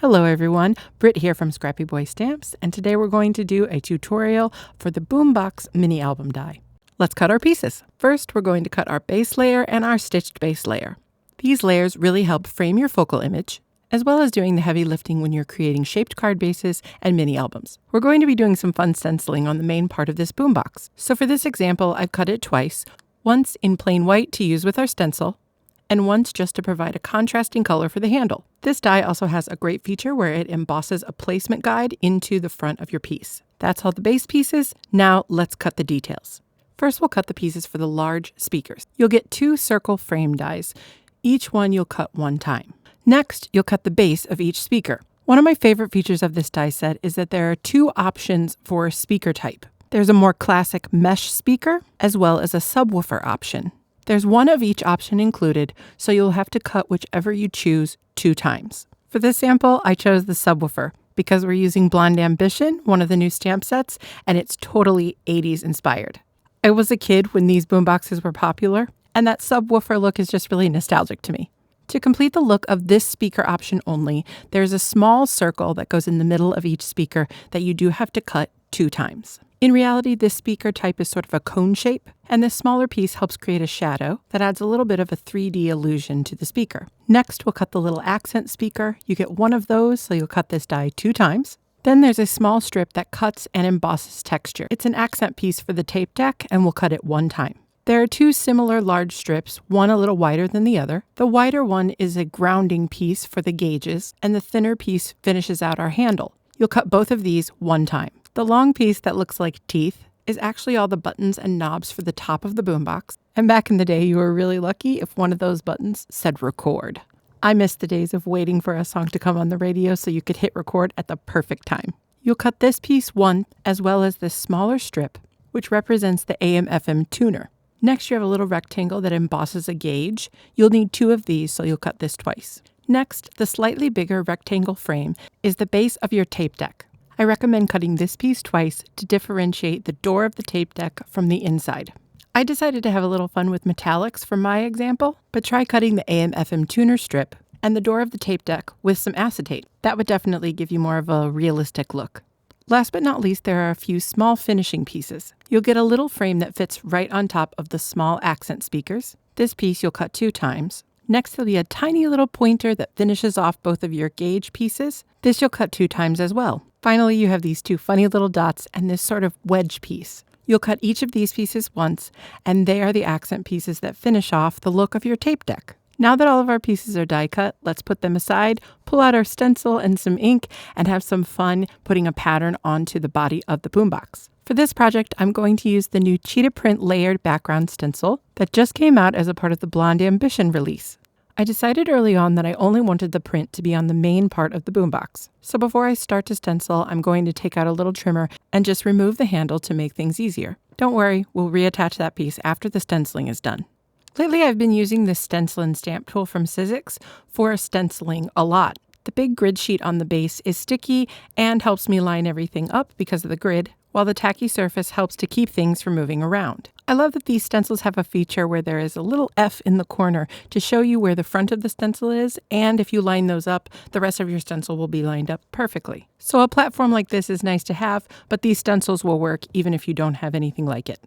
Hello everyone, Britt here from Scrappy Boy Stamps, and today we're going to do a tutorial for the Boombox mini album die. Let's cut our pieces. First, we're going to cut our base layer and our stitched base layer. These layers really help frame your focal image, as well as doing the heavy lifting when you're creating shaped card bases and mini albums. We're going to be doing some fun stenciling on the main part of this boombox. So for this example, I've cut it twice, once in plain white to use with our stencil, and once just to provide a contrasting color for the handle. This die also has a great feature where it embosses a placement guide into the front of your piece. That's all the base pieces. Now let's cut the details. First, we'll cut the pieces for the large speakers. You'll get 2 circle frame dies. Each one you'll cut 1 time. Next, you'll cut the base of each speaker. One of my favorite features of this die set is that there are 2 options for speaker type. There's a more classic mesh speaker, as well as a subwoofer option. There's 1 of each option included, so you'll have to cut whichever you choose 2 times. For this sample, I chose the subwoofer because we're using Blonde Ambition, one of the new stamp sets, and it's totally 80s inspired. I was a kid when these boomboxes were popular, and that subwoofer look is just really nostalgic to me. To complete the look of this speaker option only, there's a small circle that goes in the middle of each speaker that you do have to cut 2 times. In reality, this speaker type is sort of a cone shape, and this smaller piece helps create a shadow that adds a little bit of a 3D illusion to the speaker. Next, we'll cut the little accent speaker. You get 1 of those, so you'll cut this die 2 times. Then there's a small strip that cuts and embosses texture. It's an accent piece for the tape deck, and we'll cut it 1 time. There are 2 similar large strips, one a little wider than the other. The wider one is a grounding piece for the gauges, and the thinner piece finishes out our handle. You'll cut both of these 1 time. The long piece that looks like teeth is actually all the buttons and knobs for the top of the boombox. And back in the day, you were really lucky if one of those buttons said record. I miss the days of waiting for a song to come on the radio so you could hit record at the perfect time. You'll cut this piece 1, as well as this smaller strip, which represents the AM/FM tuner. Next, you have a little rectangle that embosses a gauge. You'll need 2 of these, so you'll cut this twice. Next, the slightly bigger rectangle frame is the base of your tape deck. I recommend cutting this piece twice to differentiate the door of the tape deck from the inside. I decided to have a little fun with metallics for my example, but try cutting the AM/FM tuner strip and the door of the tape deck with some acetate. That would definitely give you more of a realistic look. Last but not least, there are a few small finishing pieces. You'll get a little frame that fits right on top of the small accent speakers. This piece you'll cut 2 times. Next, there'll be a tiny little pointer that finishes off both of your gauge pieces. This you'll cut 2 times as well. Finally, you have these 2 funny little dots and this sort of wedge piece. You'll cut each of these pieces once, and they are the accent pieces that finish off the look of your tape deck. Now that all of our pieces are die cut, let's put them aside, pull out our stencil and some ink, and have some fun putting a pattern onto the body of the boombox. For this project, I'm going to use the new Cheetah print layered background stencil that just came out as a part of the Blonde Ambition release. I decided early on that I only wanted the print to be on the main part of the boombox. So before I start to stencil, I'm going to take out a little trimmer and just remove the handle to make things easier. Don't worry, we'll reattach that piece after the stenciling is done. Lately, I've been using this stencil and stamp tool from Sizzix for stenciling a lot. The big grid sheet on the base is sticky and helps me line everything up because of the grid, while the tacky surface helps to keep things from moving around. I love that these stencils have a feature where there is a little F in the corner to show you where the front of the stencil is, and if you line those up, the rest of your stencil will be lined up perfectly. So a platform like this is nice to have, but these stencils will work even if you don't have anything like it.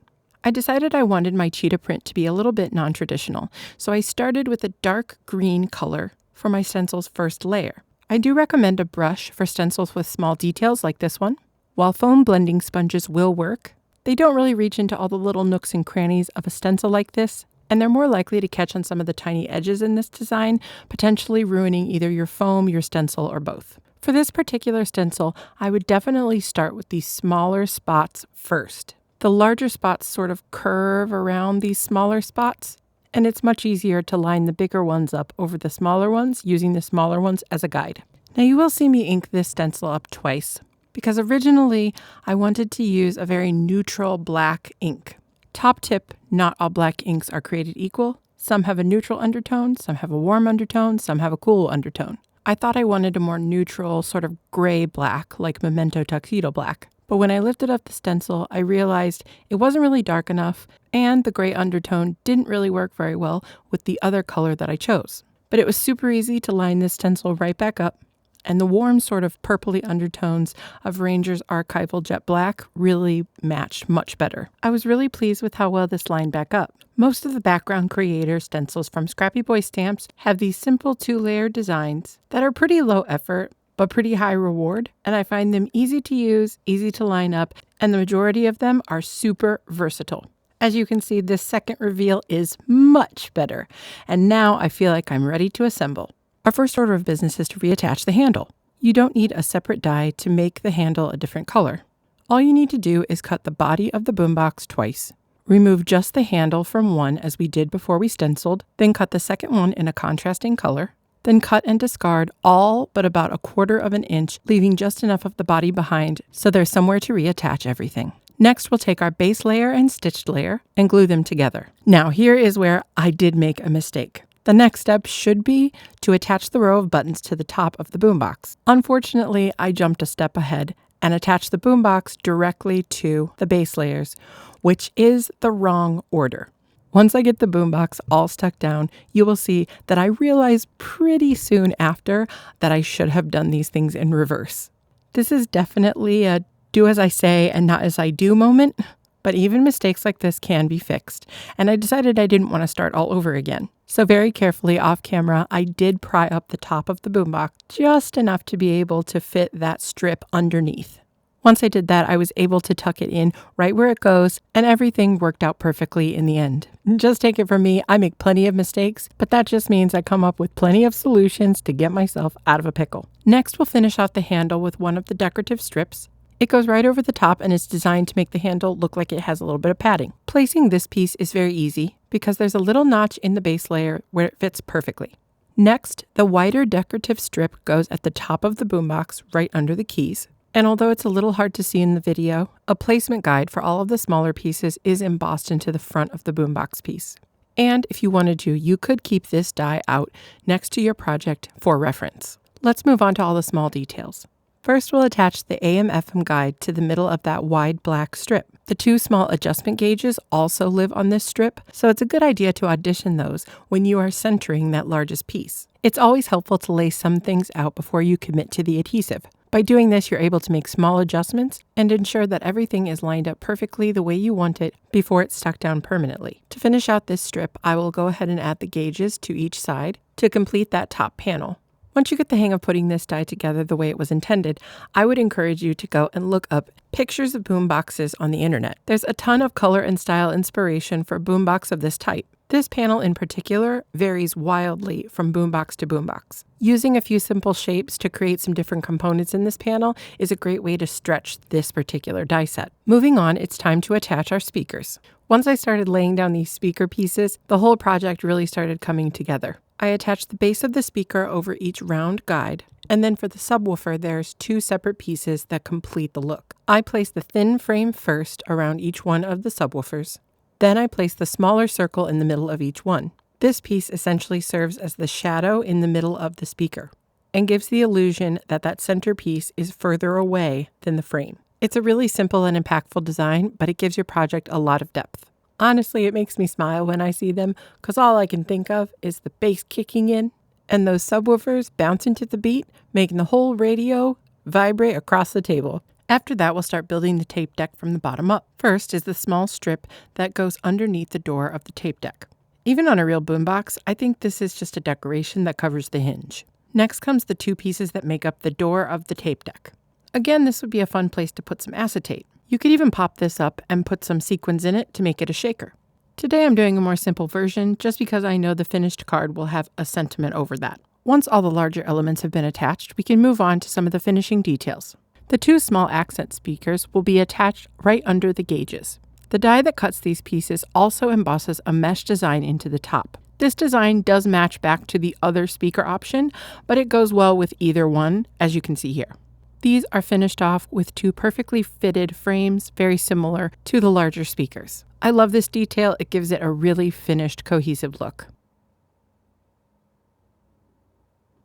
I decided I wanted my Cheetah print to be a little bit non-traditional, so I started with a dark green color for my stencil's first layer. I do recommend a brush for stencils with small details like this one. While foam blending sponges will work, they don't really reach into all the little nooks and crannies of a stencil like this, and they're more likely to catch on some of the tiny edges in this design, potentially ruining either your foam, your stencil, or both. For this particular stencil, I would definitely start with these smaller spots first. The larger spots sort of curve around these smaller spots, and it's much easier to line the bigger ones up over the smaller ones, using the smaller ones as a guide. Now you will see me ink this stencil up twice, because originally I wanted to use a very neutral black ink. Top tip, not all black inks are created equal. Some have a neutral undertone, some have a warm undertone, some have a cool undertone. I thought I wanted a more neutral sort of gray black, like Memento Tuxedo black. But when I lifted up the stencil, I realized it wasn't really dark enough, and the gray undertone didn't really work very well with the other color that I chose. But it was super easy to line this stencil right back up. and the warm sort of purpley undertones of Ranger's archival jet black really matched much better. I was really pleased with how well this lined back up. Most of the background creator stencils from Scrappy Boy Stamps have these simple 2-layer designs that are pretty low effort, but pretty high reward, and I find them easy to use, easy to line up, and the majority of them are super versatile. As you can see, this second reveal is much better, and now I feel like I'm ready to assemble. Our first order of business is to reattach the handle. You don't need a separate die to make the handle a different color. All you need to do is cut the body of the boombox twice. Remove just the handle from one as we did before we stenciled, then cut the second one in a contrasting color. Then cut and discard all but about 1/4 of an inch, leaving just enough of the body behind so there's somewhere to reattach everything. Next, we'll take our base layer and stitched layer and glue them together. Now, here is where I did make a mistake. The next step should be to attach the row of buttons to the top of the boombox. Unfortunately, I jumped a step ahead and attached the boombox directly to the base layers, which is the wrong order. Once I get the boombox all stuck down, you will see that I realized pretty soon after that I should have done these things in reverse. This is definitely a do as I say and not as I do moment, but even mistakes like this can be fixed, and I decided I didn't want to start all over again. So very carefully off camera, I did pry up the top of the boombox just enough to be able to fit that strip underneath. Once I did that, I was able to tuck it in right where it goes, and everything worked out perfectly in the end. Just take it from me, I make plenty of mistakes, but that just means I come up with plenty of solutions to get myself out of a pickle. Next, we'll finish off the handle with one of the decorative strips. It goes right over the top and is designed to make the handle look like it has a little bit of padding. Placing this piece is very easy because there's a little notch in the base layer where it fits perfectly. Next, the wider decorative strip goes at the top of the boombox right under the keys. And although it's a little hard to see in the video, a placement guide for all of the smaller pieces is embossed into the front of the boombox piece. And if you wanted to, you could keep this die out next to your project for reference. Let's move on to all the small details. First, we'll attach the AM/FM guide to the middle of that wide black strip. The 2 small adjustment gauges also live on this strip, so it's a good idea to audition those when you are centering that largest piece. It's always helpful to lay some things out before you commit to the adhesive. By doing this, you're able to make small adjustments and ensure that everything is lined up perfectly the way you want it before it's stuck down permanently. To finish out this strip, I will go ahead and add the gauges to each side to complete that top panel. Once you get the hang of putting this die together the way it was intended, I would encourage you to go and look up pictures of boomboxes on the internet. There's a ton of color and style inspiration for a boombox of this type. This panel in particular varies wildly from boombox to boombox. Using a few simple shapes to create some different components in this panel is a great way to stretch this particular die set. Moving on, it's time to attach our speakers. Once I started laying down these speaker pieces, the whole project really started coming together. I attached the base of the speaker over each round guide, and then for the subwoofer, there's 2 separate pieces that complete the look. I placed the thin frame first around each one of the subwoofers. Then I place the smaller circle in the middle of each one. This piece essentially serves as the shadow in the middle of the speaker and gives the illusion that that center piece is further away than the frame. It's a really simple and impactful design, but it gives your project a lot of depth. Honestly, it makes me smile when I see them because all I can think of is the bass kicking in and those subwoofers bouncing to the beat, making the whole radio vibrate across the table. After that, we'll start building the tape deck from the bottom up. First is the small strip that goes underneath the door of the tape deck. Even on a real boombox, I think this is just a decoration that covers the hinge. Next comes the 2 pieces that make up the door of the tape deck. Again, this would be a fun place to put some acetate. You could even pop this up and put some sequins in it to make it a shaker. Today I'm doing a more simple version just because I know the finished card will have a sentiment over that. Once all the larger elements have been attached, we can move on to some of the finishing details. The 2 small accent speakers will be attached right under the gauges. The die that cuts these pieces also embosses a mesh design into the top. This design does match back to the other speaker option, but it goes well with either one, as you can see here. These are finished off with 2 perfectly fitted frames, very similar to the larger speakers. I love this detail. It gives it a really finished, cohesive look.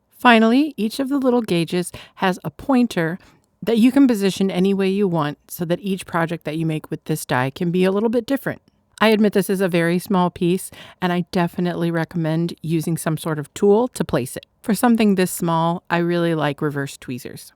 Finally, each of the little gauges has a pointer that you can position any way you want so that each project that you make with this die can be a little bit different. I admit this is a very small piece, and I definitely recommend using some sort of tool to place it. For something this small, I really like reverse tweezers.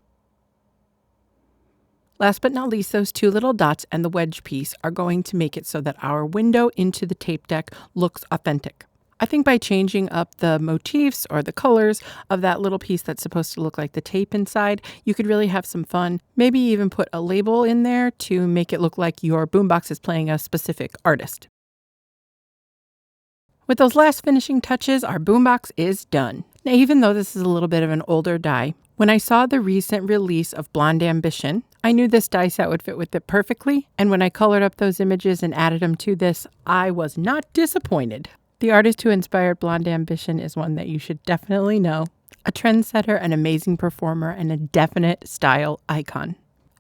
Last but not least, those two little dots and the wedge piece are going to make it so that our window into the tape deck looks authentic. I think by changing up the motifs or the colors of that little piece that's supposed to look like the tape inside, you could really have some fun. Maybe even put a label in there to make it look like your boombox is playing a specific artist. With those last finishing touches, our boombox is done. Now, even though this is a little bit of an older die, when I saw the recent release of Blonde Ambition, I knew this die set would fit with it perfectly, and when I colored up those images and added them to this, I was not disappointed. The artist who inspired Blonde Ambition is one that you should definitely know. A trendsetter, an amazing performer, and a definite style icon.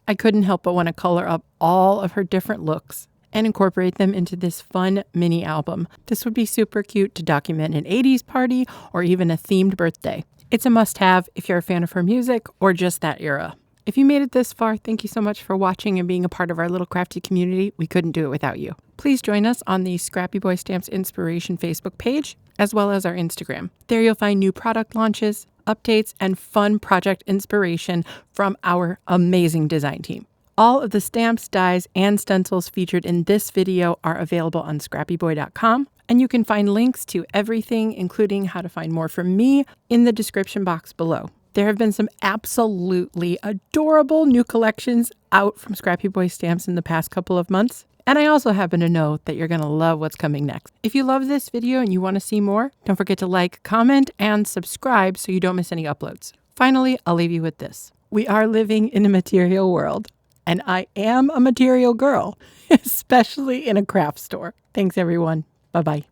I couldn't help but want to color up all of her different looks and incorporate them into this fun mini album. This would be super cute to document an 80s party or even a themed birthday. It's a must-have if you're a fan of her music or just that era. If you made it this far, thank you so much for watching and being a part of our little crafty community. We couldn't do it without you. Please join us on the Scrappy Boy Stamps Inspiration Facebook page, as well as our Instagram. There you'll find new product launches, updates, and fun project inspiration from our amazing design team. All of the stamps, dies, and stencils featured in this video are available on scrappyboy.com, and you can find links to everything, including how to find more from me, in the description box below. There have been some absolutely adorable new collections out from Scrappy Boy Stamps in the past couple of months. And I also happen to know that you're going to love what's coming next. If you love this video and you want to see more, don't forget to like, comment, and subscribe so you don't miss any uploads. Finally, I'll leave you with this. We are living in a material world, and I am a material girl, especially in a craft store. Thanks, everyone. Bye-bye.